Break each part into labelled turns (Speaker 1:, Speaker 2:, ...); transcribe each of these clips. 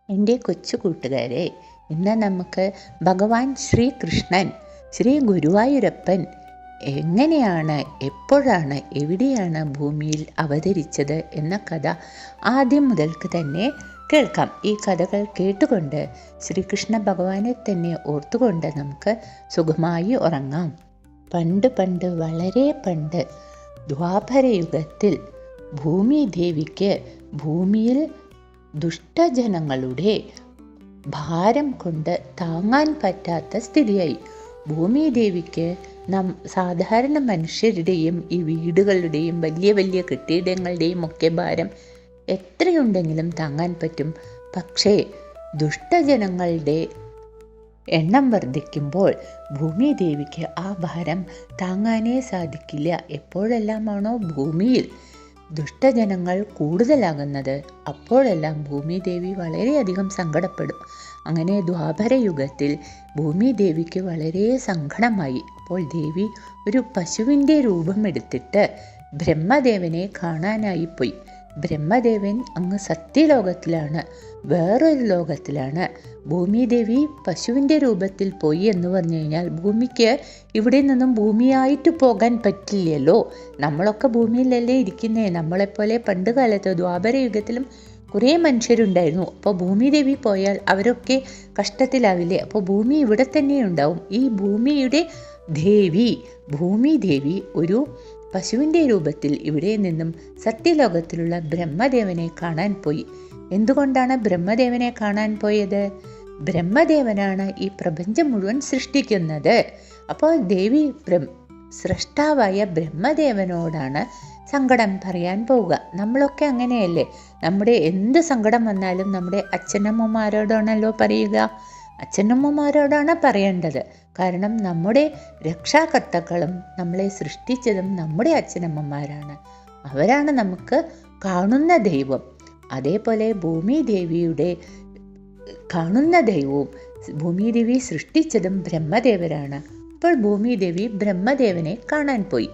Speaker 1: എൻ്റെ കൊച്ചു കൂട്ടുകാരെ, ഇന്ന് നമുക്ക് ഭഗവാൻ ശ്രീകൃഷ്ണൻ, ശ്രീ ഗുരുവായൂരപ്പൻ എങ്ങനെയാണ്, എപ്പോഴാണ്, എവിടെയാണ് ഭൂമിയിൽ അവതരിച്ചത് എന്ന കഥ ആദ്യം മുതൽക്ക് തന്നെ കേൾക്കാം. ഈ കഥകൾ കേട്ടുകൊണ്ട് ശ്രീകൃഷ്ണ ഭഗവാനെ തന്നെ ഓർത്തുകൊണ്ട് നമുക്ക് സുഖമായി ഉറങ്ങാം. പണ്ട് പണ്ട്, വളരെ പണ്ട്, ദ്വാപരയുഗത്തിൽ ഭൂമിദേവിക്ക് ഭൂമിയിൽ ദുഷ്ടജനങ്ങളുടെ ഭാരം കൊണ്ട് താങ്ങാൻ പറ്റാത്ത സ്ഥിതിയായി. ഭൂമിദേവിക്ക് സാധാരണ മനുഷ്യരുടെയും ഈ വീടുകളുടെയും വലിയ വലിയ കെട്ടിടങ്ങളുടെയും ഒക്കെ ഭാരം എത്രയുണ്ടെങ്കിലും താങ്ങാൻ പറ്റും. പക്ഷേ ദുഷ്ടജനങ്ങളുടെ എണ്ണം വർദ്ധിക്കുമ്പോൾ ഭൂമിദേവിക്ക് ആ ഭാരം താങ്ങാനേ സാധിക്കില്ല. എപ്പോഴെല്ലാമാണോ ഭൂമിയിൽ ദുഷ്ടജനങ്ങൾ കൂടുതലാകുന്നത്, അപ്പോഴെല്ലാം ഭൂമിദേവി വളരെയധികം സങ്കടപ്പെടും. അങ്ങനെ ദ്വാപരയുഗത്തിൽ ഭൂമിദേവിക്ക് വളരെ സങ്കടമായി. അപ്പോൾ ദേവി ഒരു പശുവിൻ്റെ രൂപമെടുത്തിട്ട് ബ്രഹ്മദേവനെ കാണാനായി പോയി. ബ്രഹ്മദേവൻ അങ്ങ് സത്യലോകത്തിലാണ്, വേറൊരു ലോകത്തിലാണ്. ഭൂമിദേവി പശുവിൻ്റെ രൂപത്തിൽ പോയി എന്ന് പറഞ്ഞു കഴിഞ്ഞാൽ ഭൂമിക്ക് ഇവിടെ നിന്നും ഭൂമിയായിട്ട് പോകാൻ പറ്റില്ലല്ലോ. നമ്മളൊക്കെ ഭൂമിയിലല്ലേ ഇരിക്കുന്നേ. നമ്മളെപ്പോലെ പണ്ട് കാലത്ത് ദ്വാപരയുഗത്തിലും കുറേ മനുഷ്യരുണ്ടായിരുന്നു. അപ്പോൾ ഭൂമിദേവി പോയാൽ അവരൊക്കെ കഷ്ടത്തിലാവില്ലേ? അപ്പോൾ ഭൂമി ഇവിടെ തന്നെ ഉണ്ടാവും. ഈ ഭൂമിയുടെ ദേവി, ഭൂമിദേവി ഒരു പശുവിൻ്റെ രൂപത്തിൽ ഇവിടെ നിന്നും സത്യലോകത്തിലുള്ള ബ്രഹ്മദേവനെ കാണാൻ പോയി. എന്തുകൊണ്ടാണ് ബ്രഹ്മദേവനെ കാണാൻ പോയത്? ബ്രഹ്മദേവനാണ് ഈ പ്രപഞ്ചം മുഴുവൻ സൃഷ്ടിക്കുന്നത്. അപ്പോൾ ദേവി സ്രഷ്ടാവായ ബ്രഹ്മദേവനോടാണ് സങ്കടം പറയാൻ പോവുക. നമ്മളൊക്കെ അങ്ങനെയല്ലേ? നമ്മുടെ എന്ത് സങ്കടം വന്നാലും നമ്മുടെ അച്ഛനമ്മമാരോടാണല്ലോ പറയുക. അച്ഛനമ്മമാരോടാണ് പറയേണ്ടത്. കാരണം നമ്മുടെ രക്ഷാകർത്താക്കളും നമ്മളെ സൃഷ്ടിച്ചതും നമ്മുടെ അച്ഛനമ്മമാരാണ്. അവരാണ് നമുക്ക് കാണുന്ന ദൈവം. അതേപോലെ ഭൂമിദേവിയുടെ കാണുന്ന ദൈവവും ഭൂമിദേവി സൃഷ്ടിച്ചതും ബ്രഹ്മദേവരാണ്. അപ്പോൾ ഭൂമിദേവി ബ്രഹ്മദേവനെ കാണാൻ പോയി.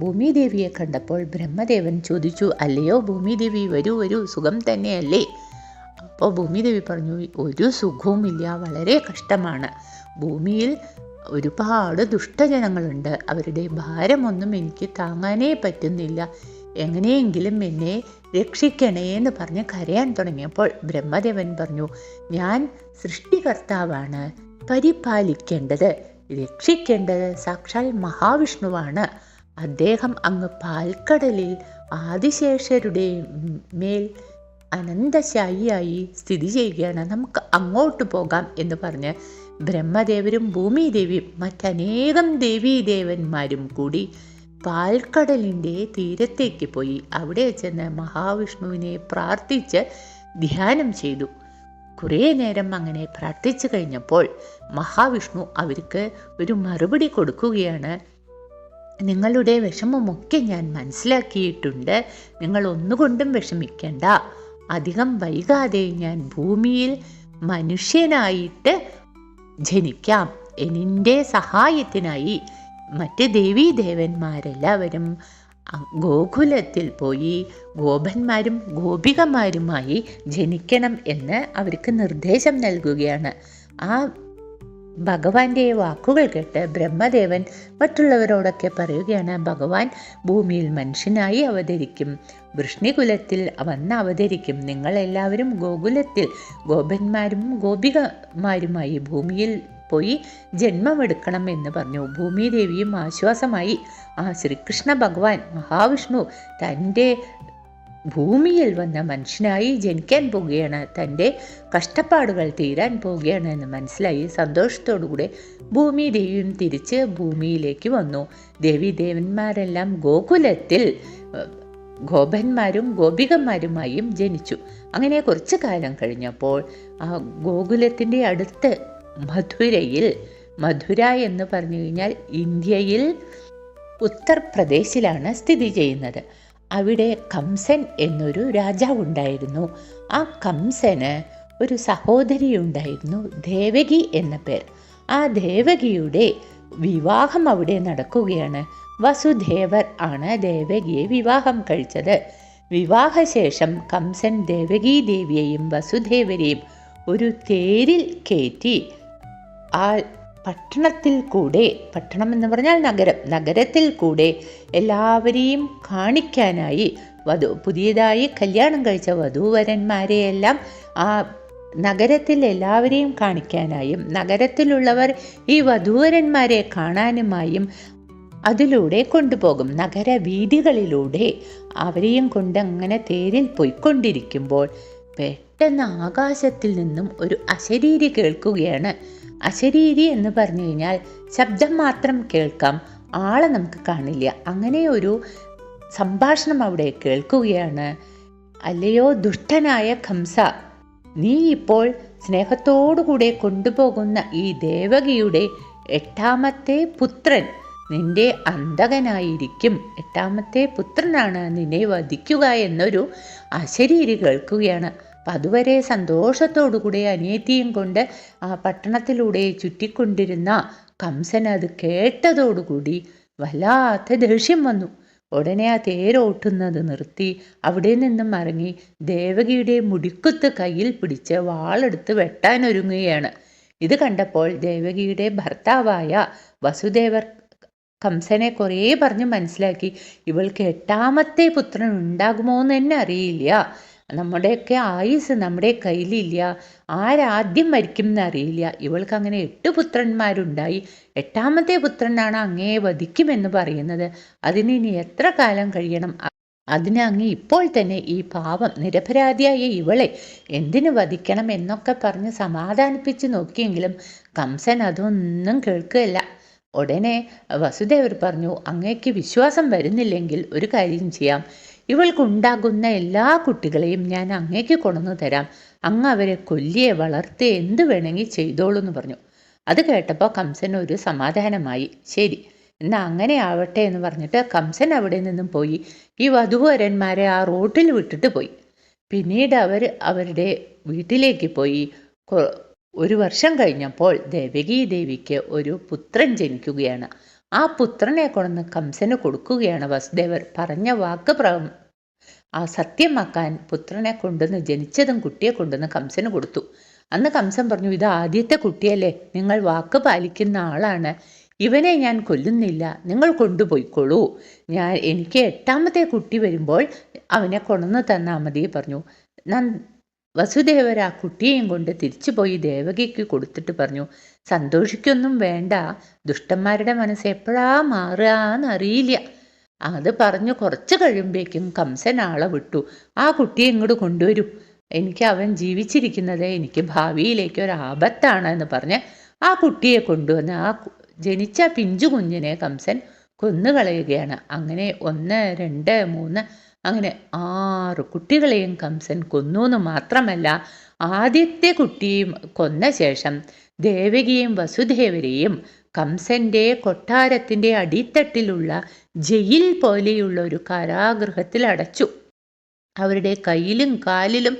Speaker 1: ഭൂമിദേവിയെ കണ്ടപ്പോൾ ബ്രഹ്മദേവൻ ചോദിച്ചു, അല്ലയോ ഭൂമിദേവി, വരൂ വരൂ, സുഖം തന്നെയല്ലേ? അപ്പോൾ ഭൂമിദേവി പറഞ്ഞു, ഒരു സുഖവുമില്ല, വളരെ കഷ്ടമാണ്. ഭൂമിയിൽ ഒരുപാട് ദുഷ്ടജനങ്ങളുണ്ട്. അവരുടെ ഭാരമൊന്നും എനിക്ക് താങ്ങാനേ പറ്റുന്നില്ല. എങ്ങനെയെങ്കിലും എന്നെ രക്ഷിക്കണേ എന്ന് പറഞ്ഞ് കരയാൻ തുടങ്ങിയപ്പോൾ ബ്രഹ്മദേവൻ പറഞ്ഞു, ഞാൻ സൃഷ്ടികർത്താവാണ്, പരിപാലിക്കേണ്ടത്, രക്ഷിക്കേണ്ടത് സാക്ഷാൽ മഹാവിഷ്ണുവാണ്. അദ്ദേഹം അങ്ങ് പാൽക്കടലിൽ ആദിശേഷരുടെ മേൽ അനന്തശായിയായി സ്ഥിതി ചെയ്യുകയാണ്. നമുക്ക് അങ്ങോട്ട് പോകാം എന്ന് പറഞ്ഞ് ബ്രഹ്മദേവരും ഭൂമിദേവിയും മറ്റനേകം ദേവീദേവന്മാരും കൂടി പാൽക്കടലിൻ്റെ തീരത്തേക്ക് പോയി. അവിടെ ചെന്ന് മഹാവിഷ്ണുവിനെ പ്രാർത്ഥിച്ച് ധ്യാനം ചെയ്തു. കുറേ നേരം അങ്ങനെ പ്രാർത്ഥിച്ചു കഴിഞ്ഞപ്പോൾ മഹാവിഷ്ണു അവർക്ക് ഒരു മറുപടി കൊടുക്കുകയാണ്. നിങ്ങളുടെ വിഷമമൊക്കെ ഞാൻ മനസ്സിലാക്കിയിട്ടുണ്ട്. നിങ്ങൾ ഒന്നുകൊണ്ടും വിഷമിക്കേണ്ട. അധികം വൈകാതെ ഞാൻ ഭൂമിയിൽ മനുഷ്യനായിട്ട് ജനിക്കാം. എൻ്റെ സഹായത്തിനായി മറ്റ് ദേവീദേവന്മാരെല്ലാവരും ഗോകുലത്തിൽ പോയി ഗോപന്മാരും ഗോപികമാരുമായി ജനിക്കണം എന്ന് അവർക്ക് നിർദ്ദേശം നൽകുകയാണ്. ആ ഭഗവാന്റെ വാക്കുകൾ കേട്ട് ബ്രഹ്മദേവൻ മറ്റുള്ളവരോടൊക്കെ പറയുകയാണ്, ഭഗവാൻ ഭൂമിയിൽ മനുഷ്യനായി അവതരിക്കും, വൃഷ്ണികുലത്തിൽ വന്ന് അവതരിക്കും. നിങ്ങളെല്ലാവരും ഗോകുലത്തിൽ ഗോപന്മാരും ഗോപികമാരുമായി ഭൂമിയിൽ പോയി ജന്മമെടുക്കണം എന്ന് പറഞ്ഞു. ഭൂമിദേവിയും ആശ്വാസമായി. ആ ശ്രീകൃഷ്ണ ഭഗവാൻ മഹാവിഷ്ണു തൻ്റെ ഭൂമിയിൽ വന്ന മനുഷ്യനായി ജനിക്കാൻ പോവുകയാണ്, തൻ്റെ കഷ്ടപ്പാടുകൾ തീരാൻ പോവുകയാണ് എന്ന് മനസ്സിലായി സന്തോഷത്തോടുകൂടെ ഭൂമിദേവിയും തിരിച്ച് ഭൂമിയിലേക്ക് വന്നു. ദേവീദേവന്മാരെല്ലാം ഗോകുലത്തിൽ ഗോപന്മാരും ഗോപികമാരുമായും ജനിച്ചു. അങ്ങനെ കുറച്ചു കാലം കഴിഞ്ഞപ്പോൾ ആ ഗോകുലത്തിൻ്റെ അടുത്ത് മധുര എന്ന് പറഞ്ഞു കഴിഞ്ഞാൽ ഇന്ത്യയിൽ ഉത്തർപ്രദേശിലാണ് സ്ഥിതി ചെയ്യുന്നത്. അവിടെ കംസൻ എന്നൊരു രാജാവുണ്ടായിരുന്നു. ആ കംസന് ഒരു സഹോദരിയുണ്ടായിരുന്നു, ദേവകി എന്ന പേർ. ആ ദേവകിയുടെ വിവാഹം അവിടെ നടക്കുകയാണ്. വസുദേവർ ആണ് ദേവകിയെ വിവാഹം കഴിച്ചത്. വിവാഹശേഷം കംസൻ ദേവകീദേവിയെയും വസുദേവരെയും ഒരു തേരിൽ കയറ്റി ആ പട്ടണത്തിൽ കൂടെ, പട്ടണം എന്ന് പറഞ്ഞാൽ നഗരത്തിൽ കൂടെ എല്ലാവരെയും കാണിക്കാനായി പുതിയതായി കല്യാണം കഴിച്ച വധൂവരന്മാരെയെല്ലാം ആ നഗരത്തിൽ എല്ലാവരെയും കാണിക്കാനായും നഗരത്തിലുള്ളവർ ഈ വധൂവരന്മാരെ കാണാനുമായും അതിലൂടെ കൊണ്ടുപോകും. നഗരവീഥികളിലൂടെ അവരെയും കൊണ്ട് അങ്ങനെ തേരിൽ പോയിക്കൊണ്ടിരിക്കുമ്പോൾ പെട്ടെന്ന് ആകാശത്തിൽ നിന്നും ഒരു അശരീരി കേൾക്കുകയാണ്. അശരീരി എന്ന് പറഞ്ഞു കഴിഞ്ഞാൽ ശബ്ദം മാത്രം കേൾക്കാം, ആളെ നമുക്ക് കാണില്ല. അങ്ങനെ ഒരു സംഭാഷണം അവിടെ കേൾക്കുകയാണ്. അല്ലയോ ദുഷ്ടനായ കംസ, നീ ഇപ്പോൾ സ്നേഹത്തോടുകൂടെ കൊണ്ടുപോകുന്ന ഈ ദേവകിയുടെ 8ാമത്തെ പുത്രൻ നിന്റെ അന്തകനായിരിക്കും. 8ാമത്തെ പുത്രനാണ് നിന്നെ വധിക്കുക എന്നൊരു അശരീരി കേൾക്കുകയാണ്. അപ്പം അതുവരെ സന്തോഷത്തോടുകൂടി അനിയത്തിയും കൊണ്ട് ആ പട്ടണത്തിലൂടെ ചുറ്റിക്കൊണ്ടിരുന്ന കംസൻ അത് കേട്ടതോടുകൂടി വല്ലാത്ത ദേഷ്യം വന്നു. ഉടനെ ആ തേരോട്ടുന്നത് നിർത്തി അവിടെ നിന്നും ഇറങ്ങി ദേവകിയുടെ മുടിക്കുത്ത് കയ്യിൽ പിടിച്ച് വാളെടുത്ത് വെട്ടാനൊരുങ്ങുകയാണ്. ഇത് കണ്ടപ്പോൾ ദേവകിയുടെ ഭർത്താവായ വസുദേവർ കംസനെ കുറേ പറഞ്ഞ് മനസ്സിലാക്കി, ഇവൾക്ക് 8ാമത്തെ പുത്രൻ ഉണ്ടാകുമോ എന്ന് തന്നെ അറിയില്ല, നമ്മുടെയൊക്കെ ആയുസ് നമ്മുടെ കയ്യിലില്ല, ആരാദ്യം മരിക്കും എന്നറിയില്ല, ഇവൾക്ക് അങ്ങനെ 8 പുത്രന്മാരുണ്ടായി, 8ാമത്തെ പുത്രനാണ് അങ്ങയെ വധിക്കുമെന്ന് പറയുന്നത്, അതിന് ഇനി എത്ര കാലം കഴിയണം, അതിന് അങ്ങ് ഇപ്പോൾ തന്നെ ഈ പാവം നിരപരാധിയായ ഇവളെ എന്തിനു വധിക്കണം എന്നൊക്കെ പറഞ്ഞ് സമാധാനിപ്പിച്ച് നോക്കിയെങ്കിലും കംസൻ അതൊന്നും കേൾക്കുകയില്ല. ഉടനെ വസുദേവർ പറഞ്ഞു, അങ്ങേക്ക് വിശ്വാസം വരുന്നില്ലെങ്കിൽ ഒരു കാര്യം ചെയ്യാം, ഇവൾക്കുണ്ടാകുന്ന എല്ലാ കുട്ടികളെയും ഞാൻ അങ്ങേക്ക് കൊണ്ടുവന്നു തരാം, അങ്ങ് അവരെ കൊല്ലിയെ വളർത്തി എന്ത് വേണമെങ്കിൽ ചെയ്തോളൂ എന്ന് പറഞ്ഞു. അത് കേട്ടപ്പോൾ കംസൻ ഒരു സമാധാനമായി. ശരി, എന്നാൽ അങ്ങനെ ആവട്ടെ എന്ന് പറഞ്ഞിട്ട് കംസൻ അവിടെ നിന്നും പോയി ഈ വധൂവരന്മാരെ ആ റോട്ടിൽ വിട്ടിട്ട് പോയി. പിന്നീട് അവരുടെ വീട്ടിലേക്ക് പോയി. 1 വർഷം കഴിഞ്ഞപ്പോൾ ദേവകീ ദേവിക്ക് ഒരു പുത്രൻ ജനിക്കുകയാണ്. ആ പുത്രനെ കൊണ്ടുവന്ന് കംസന് കൊടുക്കുകയാണ് വസുദേവർ. പറഞ്ഞ വാക്ക് ആ സത്യമാക്കാൻ പുത്രനെ കൊണ്ടുവന്ന്, ജനിച്ചതും കുട്ടിയെ കൊണ്ടുവന്ന് കംസന് കൊടുത്തു. അന്ന് കംസൻ പറഞ്ഞു, ഇത് ആദ്യത്തെ കുട്ടിയല്ലേ, നിങ്ങൾ വാക്ക് പാലിക്കുന്ന ആളാണ്, ഇവനെ ഞാൻ കൊല്ലുന്നില്ല, നിങ്ങൾ കൊണ്ടുപോയിക്കോളൂ, എനിക്ക് 8ാമത്തെ കുട്ടി വരുമ്പോൾ അവനെ കൊണ്ടുവന്ന് തന്നാൽ മതി പറഞ്ഞു. വസുദേവർ ആ കുട്ടിയെയും കൊണ്ട് തിരിച്ചു പോയി ദേവകിക്ക് കൊടുത്തിട്ട് പറഞ്ഞു, സന്തോഷിക്കൊന്നും വേണ്ട, ദുഷ്ടന്മാരുടെ മനസ്സ് എപ്പോഴാ മാറുകയെന്നറിയില്ല. അത് പറഞ്ഞു കുറച്ച് കഴിയുമ്പോഴേക്കും കംസൻ ആളെ വിട്ടു, ആ കുട്ടിയെ ഇങ്ങോട്ട് കൊണ്ടുവരൂ, എനിക്ക് അവൻ ജീവിച്ചിരിക്കുന്നത് എനിക്ക് ഭാവിയിലേക്ക് ഒരു ആപത്താണ് എന്ന് പറഞ്ഞ് ആ കുട്ടിയെ കൊണ്ടുവന്ന് ആ ജനിച്ച പിഞ്ചു കുഞ്ഞിനെ കംസൻ കൊന്നുകളയുകയാണ്. അങ്ങനെ 1, 2, 3 അങ്ങനെ 6 കുട്ടികളെയും കംസൻ കൊന്നു എന്ന് മാത്രമല്ല, ആദ്യത്തെ കുട്ടിയും കൊന്ന ശേഷം ദേവകിയെയും വസുദേവരെയും കംസന്റെ കൊട്ടാരത്തിൻ്റെ അടിത്തട്ടിലുള്ള ജയിൽ പോലെയുള്ള ഒരു കാരാഗൃഹത്തിൽ അടച്ചു. അവരുടെ കയ്യിലും കാലിലും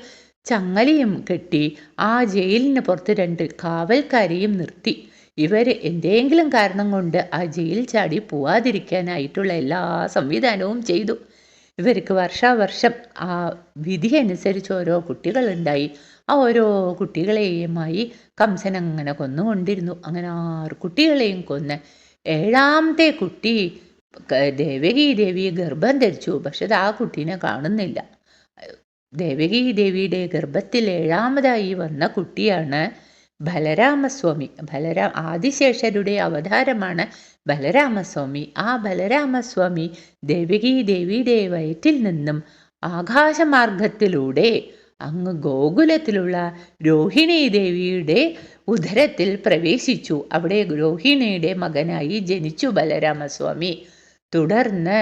Speaker 1: ചങ്ങലയും കെട്ടി ആ ജയിലിന് പുറത്ത് 2 കാവൽക്കാരെയും നിർത്തി. ഇവർ എന്തെങ്കിലും കാരണം കൊണ്ട് ആ ജയിൽ ചാടി പോവാതിരിക്കാനായിട്ടുള്ള എല്ലാ സംവിധാനവും ചെയ്തു. ഇവർക്ക് വർഷാവർഷം ആ വിധി അനുസരിച്ച് ഓരോ കുട്ടികളുണ്ടായി. ആ ഓരോ കുട്ടികളെയുമായി കംസൻ അങ്ങനെ കൊന്നുകൊണ്ടിരുന്നു. അങ്ങനെ 6 കുട്ടികളെയും കൊന്ന് 7ാമത്തെ കുട്ടി ദേവകീ ദേവി ഗർഭം ധരിച്ചു. പക്ഷെ അത് ആ കുട്ടീനെ കാണുന്നില്ല. ദേവകീ ദേവിയുടെ ഗർഭത്തിൽ 7ാമതായി വന്ന കുട്ടിയാണ് ബലരാമസ്വാമി. ആദിശേഷരുടെ അവതാരമാണ് ബലരാമസ്വാമി. ആ ബലരാമസ്വാമി ദേവകീ ദേവിയുടെ വയറ്റിൽ നിന്നും ആകാശമാർഗത്തിലൂടെ അങ്ങ് ഗോകുലത്തിലുള്ള രോഹിണി ദേവിയുടെ ഉദരത്തിൽ പ്രവേശിച്ചു. അവിടെ രോഹിണിയുടെ മകനായി ജനിച്ചു ബലരാമസ്വാമി. തുടർന്ന്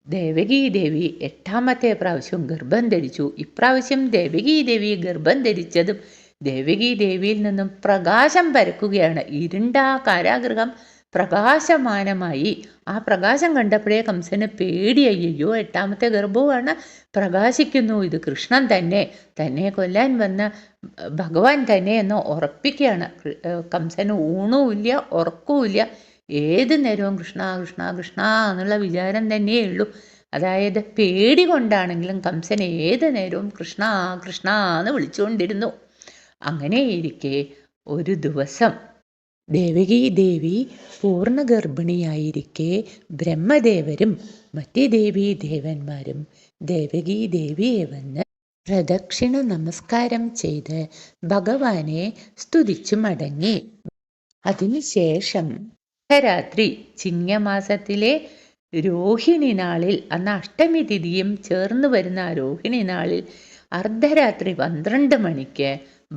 Speaker 1: ദേവകീ ദേവി 8ാമത്തെ പ്രാവശ്യം ഗർഭം ധരിച്ചു. ഇപ്രാവശ്യം ദേവകീ ദേവി ഗർഭം ധരിച്ചതും ദേവകീ ദേവിയിൽ നിന്നും പ്രകാശം പരക്കുകയാണ്. ഇരുണ്ട കാരാഗൃഹം പ്രകാശമാനമായി. ആ പ്രകാശം കണ്ടപ്പോഴേ കംസന് പേടിയയ്യോ, 8ാമത്തെ ഗർഭവുമാണ്, പ്രകാശിക്കുന്നു, ഇത് കൃഷ്ണൻ തന്നെ കൊല്ലാൻ വന്ന ഭഗവാൻ തന്നെ എന്ന് ഉറപ്പിക്കുകയാണ്. കംസന് ഊണുമില്ല, ഉറക്കവുമില്ല, ഏത് നേരവും കൃഷ്ണ കൃഷ്ണ കൃഷ്ണ എന്നുള്ള വിചാരം തന്നെയേ ഉള്ളൂ. അതായത് പേടി കൊണ്ടാണെങ്കിലും കംസൻ ഏത് നേരവും കൃഷ്ണ കൃഷ്ണ എന്ന് വിളിച്ചുകൊണ്ടിരുന്നു. അങ്ങനെയിരിക്കെ ഒരു ദിവസം ദേവകി ദേവി പൂർണ്ണ ഗർഭിണിയായിരിക്കെ ബ്രഹ്മദേവരും മറ്റ് ദേവീദേവന്മാരും ദേവകി ദേവിയെ വന്ന് പ്രദക്ഷിണ നമസ്കാരം ചെയ്ത് ഭഗവാനെ സ്തുതിച്ചു മടങ്ങി. അതിനുശേഷം രാത്രി ചിങ്ങമാസത്തിലെ രോഹിണി നാളിൽ, അന്ന് അഷ്ടമി തിഥിയും ചേർന്ന് വരുന്ന ആ രോഹിണി നാളിൽ അർദ്ധരാത്രി 12 മണിക്ക്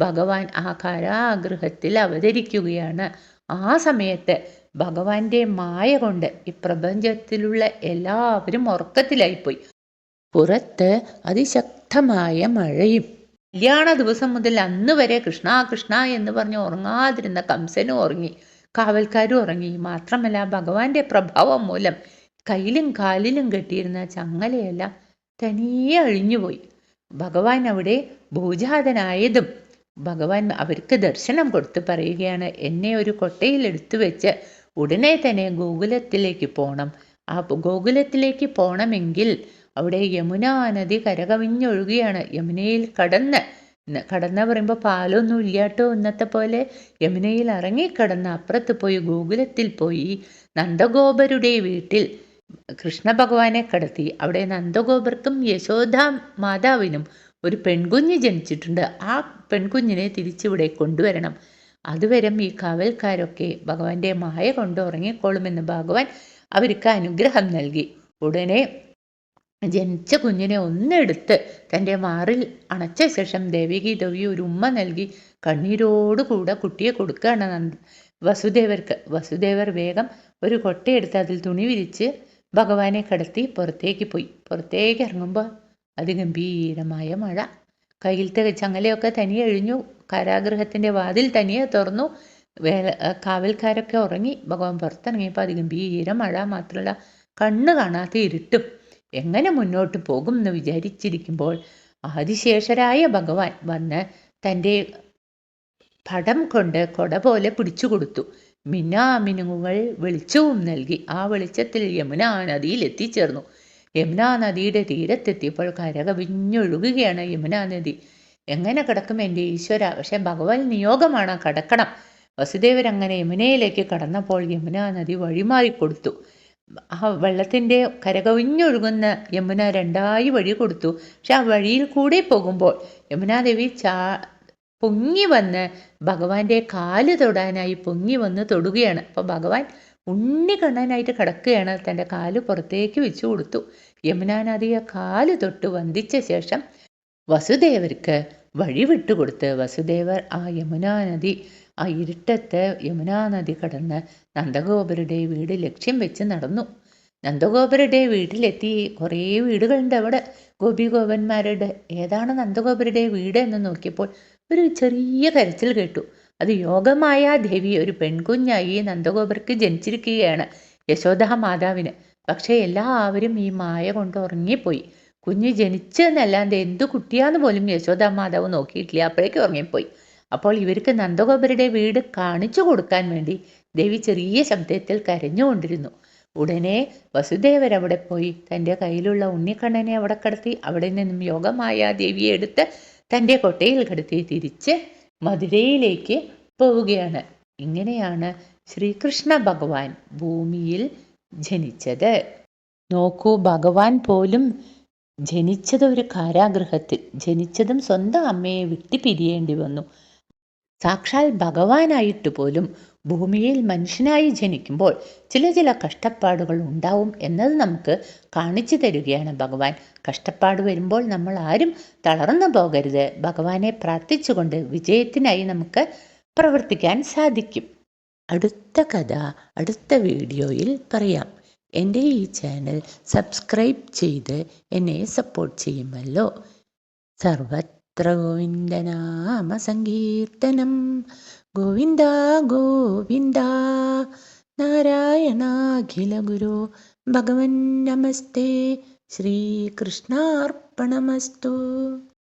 Speaker 1: ഭഗവാൻ ആ കാരാഗൃഹത്തിൽ അവതരിക്കുകയാണ്. ആ സമയത്ത് ഭഗവാന്റെ മായ കൊണ്ട് ഈ പ്രപഞ്ചത്തിലുള്ള എല്ലാവരും ഉറക്കത്തിലായിപ്പോയി. പുറത്ത് അതിശക്തമായ മഴയും. കല്യാണ ദിവസം മുതൽ അന്ന് വരെ കൃഷ്ണ കൃഷ്ണ എന്ന് പറഞ്ഞ് ഉറങ്ങാതിരുന്ന കംസനും ഉറങ്ങി, കാവൽക്കാരും ഉറങ്ങി. മാത്രമല്ല ഭഗവാന്റെ പ്രഭാവം മൂലം കയ്യിലും കാലിലും കെട്ടിയിരുന്ന ചങ്ങലയെല്ലാം തനിയെ അഴിഞ്ഞുപോയി. ഭഗവാൻ അവിടെ ഭൂജാതനായതും ഭഗവാൻ അവർക്ക് ദർശനം കൊടുത്ത് പറയുകയാണ്, എന്നെ ഒരു കൊട്ടയിൽ എടുത്തു വെച്ച് ഉടനെ തന്നെ ഗോകുലത്തിലേക്ക് പോകണം. ആ ഗോകുലത്തിലേക്ക് പോകണമെങ്കിൽ അവിടെ യമുനാ നദി കരകവിഞ്ഞൊഴുകയാണ്. യമുനയിൽ കടന്ന പറയുമ്പോൾ പാലൊന്നും ഇല്ലാട്ടോ ഇന്നത്തെ പോലെ. യമുനയിൽ ഇറങ്ങിക്കടന്ന് അപ്പുറത്ത് പോയി ഗോകുലത്തിൽ പോയി നന്ദഗോപരുടെ വീട്ടിൽ കൃഷ്ണ ഭഗവാനെ കടത്തി. അവിടെ നന്ദഗോപർക്കും യശോദ മാതാവിനും ഒരു പെൺകുഞ്ഞ് ജനിച്ചിട്ടുണ്ട്. ആ പെൺകുഞ്ഞിനെ തിരിച്ചിവിടെ കൊണ്ടുവരണം. അതുവരെ ഈ കാവൽക്കാരൊക്കെ ഭഗവാന്റെ മായ കൊണ്ട് ഉറങ്ങിക്കോളുമെന്ന് ഭഗവാൻ അവർക്ക് അനുഗ്രഹം നൽകി. ഉടനെ ജനിച്ച കുഞ്ഞിനെ ഒന്നെടുത്ത് തൻ്റെ മാറിൽ അണച്ച ശേഷം ദേവകി ദേവി ഒരു ഉമ്മ നൽകി കണ്ണീരോടുകൂടെ കുട്ടിയെ കൊടുക്കുകയാണ് വസുദേവർക്ക്. വസുദേവർ വേഗം ഒരു കൊട്ടയെടുത്ത് അതിൽ തുണി വിരിച്ച് ഭഗവാനെ കടത്തി പുറത്തേക്ക് പോയി. പുറത്തേക്ക് ഇറങ്ങുമ്പോൾ അതിഗംഭീരമായ മഴ. കയ്യിലത്തെ ചങ്ങലയൊക്കെ തനിയെ അഴിഞ്ഞു. കാരാഗൃഹത്തിൻ്റെ വാതിൽ തനിയെ തുറന്നു. കാവൽക്കാരൊക്കെ ഉറങ്ങി. ഭഗവാൻ പുറത്തിറങ്ങിയപ്പോൾ അതിഗംഭീര മഴ. മാത്രമല്ല കണ്ണ് കാണാത്ത ഇരുട്ടും. എങ്ങനെ മുന്നോട്ട് പോകും എന്ന് വിചാരിച്ചിരിക്കുമ്പോൾ ആദിശേഷരായ ഭഗവാൻ വന്ന് തൻ്റെ പടം കൊണ്ട് കൊട പോലെ പിടിച്ചു കൊടുത്തു. മിന്നാമിനുങ്ങുകൾ വെളിച്ചവും നൽകി. ആ വെളിച്ചത്തിൽ യമുനാ നദിയിൽ എത്തിച്ചേർന്നു. യമുനാ നദിയുടെ തീരത്തെത്തിയപ്പോൾ കരകവിഞ്ഞൊഴുകുകയാണ് യമുനാ നദി. എങ്ങനെ കിടക്കും എൻ്റെ ഈശ്വര? പക്ഷെ ഭഗവാൻ നിയോഗമാണ്, കടക്കണം. വസുദേവരങ്ങനെ യമുനയിലേക്ക് കടന്നപ്പോൾ യമുനാ നദി വഴിമാറിക്കൊടുത്തു. ആ വെള്ളത്തിൻ്റെ കരകവിഞ്ഞൊഴുകുന്ന യമുന രണ്ടായി വഴി കൊടുത്തു. പക്ഷെ ആ വഴിയിൽ കൂടെ പോകുമ്പോൾ യമുനാദേവി പൊങ്ങി വന്ന് ഭഗവാന്റെ കാല് തൊടാനായി പൊങ്ങി വന്ന് തൊടുകയാണ്. അപ്പോൾ ഭഗവാൻ ഉണ്ണി കണ്ണനായിട്ട് കിടക്കുകയാണ്. തൻ്റെ കാല് പുറത്തേക്ക് വെച്ചു കൊടുത്തു. യമുനാ നദിയെ കാല് തൊട്ട് വന്ദിച്ച ശേഷം വസുദേവർക്ക് വഴി വിട്ടുകൊടുത്ത് വസുദേവർ ആ യമുനാ നദി, ആ ഇരുട്ടത്ത് യമുനാ നദി കടന്ന് നന്ദഗോപരുടെ വീട് ലക്ഷ്യം വെച്ച് നടന്നു. നന്ദഗോപരുടെ വീട്ടിലെത്തി. കുറേ വീടുകളുണ്ട് അവിടെ, ഗോപിഗോപന്മാരുടെ. ഏതാണ് നന്ദഗോപരുടെ വീട് എന്ന് നോക്കിയപ്പോൾ ഒരു ചെറിയ കരച്ചിൽ കേട്ടു. അത് യോഗമായ ദേവി ഒരു പെൺകുഞ്ഞായി നന്ദഗോപർക്ക് ജനിച്ചിരിക്കുകയാണ്, യശോദ മാതാവിന്. പക്ഷേ എല്ലാവരും ഈ മായ കൊണ്ട് ഉറങ്ങിപ്പോയി. കുഞ്ഞ് ജനിച്ചെന്നല്ലാണ്ട് എന്തു കുട്ടിയാന്ന് പോലും യശോദ മാതാവ് നോക്കിയിട്ടില്ല. അപ്പോഴേക്കും ഉറങ്ങിപ്പോയി. അപ്പോൾ ഇവർക്ക് നന്ദഗോപരുടെ വീട് കാണിച്ചു കൊടുക്കാൻ വേണ്ടി ദേവി ചെറിയ ശബ്ദത്തിൽ കരഞ്ഞുകൊണ്ടിരുന്നു. ഉടനെ വസുദേവരവിടെ പോയി തൻ്റെ കയ്യിലുള്ള ഉണ്ണിക്കണ്ണനെ അവിടെ കടത്തി. അവിടെ നിന്നും യോഗമായ ദേവിയെ എടുത്ത് തൻ്റെ കൊട്ടയിൽ കിടത്തി തിരിച്ച് മധുരയിലേക്ക് പോവുകയാണ്. ഇങ്ങനെയാണ് ശ്രീകൃഷ്ണ ഭഗവാൻ ഭൂമിയിൽ ജനിച്ചത്. നോക്കൂ, ഭഗവാൻ പോലും ജനിച്ചത് ഒരു കാരാഗൃഹത്തിൽ. ജനിച്ചതും സ്വന്തം അമ്മയെ വിട്ടുപിരിയേണ്ടി വന്നു. സാക്ഷാൽ ഭഗവാനായിട്ട് പോലും ഭൂമിയിൽ മനുഷ്യനായി ജനിക്കുമ്പോൾ ചില കഷ്ടപ്പാടുകൾ ഉണ്ടാവും എന്നത് നമുക്ക് കാണിച്ചു തരികയാണ് ഭഗവാൻ. കഷ്ടപ്പാട് വരുമ്പോൾ നമ്മൾ ആരും തളർന്നു പോകരുത്. ഭഗവാനെ പ്രാർത്ഥിച്ചുകൊണ്ട് വിജയത്തിനായി നമുക്ക് പ്രവർത്തിക്കാൻ സാധിക്കും. അടുത്ത കഥ അടുത്ത വീഡിയോയിൽ പറയാം. എൻ്റെ ഈ ചാനൽ സബ്സ്ക്രൈബ് ചെയ്ത് എന്നെ സപ്പോർട്ട് ചെയ്യുമല്ലോ. സർവത്ര ഗോവിന്ദനാമ സങ്കീർത്തനം. ഗോവിന്ദ ഗോവിന്ദ. നാരായണാഖില ഗുരു ഭഗവൻ നമസ്തേ. ശ്രീകൃഷ്ണാർപ്പണമസ്തു.